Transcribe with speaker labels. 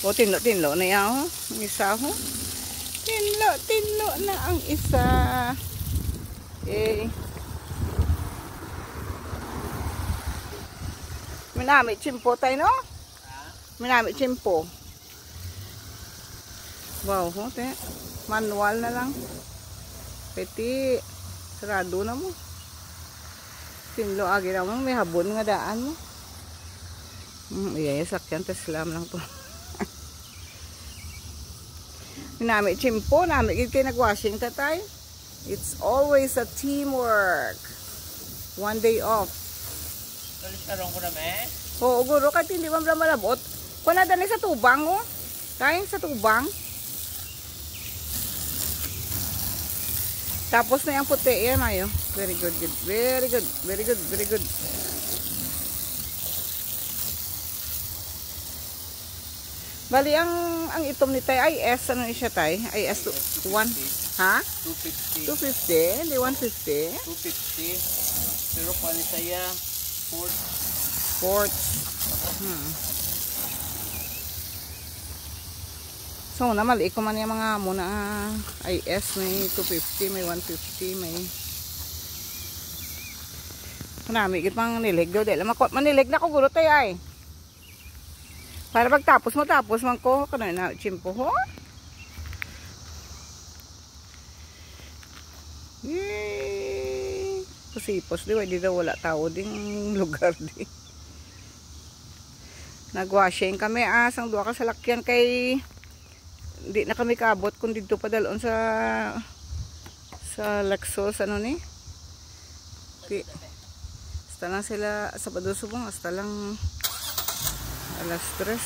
Speaker 1: O, tinlo na yan, ho. Ang isa, ho. Tinlo na ang isa. Okay. Minamit chimpo tayo, no? Minamit chimpo. Wow, ho, te. Manual na lang. Peti. Sarado na mo. Tinlo agi na mo. May habon nga daan mo. Iya, sakyan. Teslam lang to. Minamit chimpo. Namit kayo nag-washing ka tayo. It's always a teamwork. One day off.
Speaker 2: Tulis karong ko na me?
Speaker 1: Oo, guro. Kahit hindi mo malabot. Kung nadali sa tubang, oh. Kain sa tubang. Tapos na yung puti. Yan, ayo. Very good, good. Very good, very good, very good. Bali, ang itom ni tay ay S. Ano siya tay? Ay S 1. Ha?
Speaker 2: 250.
Speaker 1: 250? Hindi 150?
Speaker 2: 250. Pero pali saya,
Speaker 1: Port. So, namali ko man yung mga muna IS. May 250, may 150, may... Marami pang nilig daw. Dahil manilig na ko gulo tayo ay. Para pagtapos mo, tapos man ko. Kano na, chimpo ho? Yay! Pusipos, di ba? Di daw wala tao ding lugar di. Nagwashing kami asang duwa ka sa lakyan kay hindi na kami kaabot kung dito pa dalon sa Lexus ano ni. Basta lang sila Sabado subong hasta lang alas 3.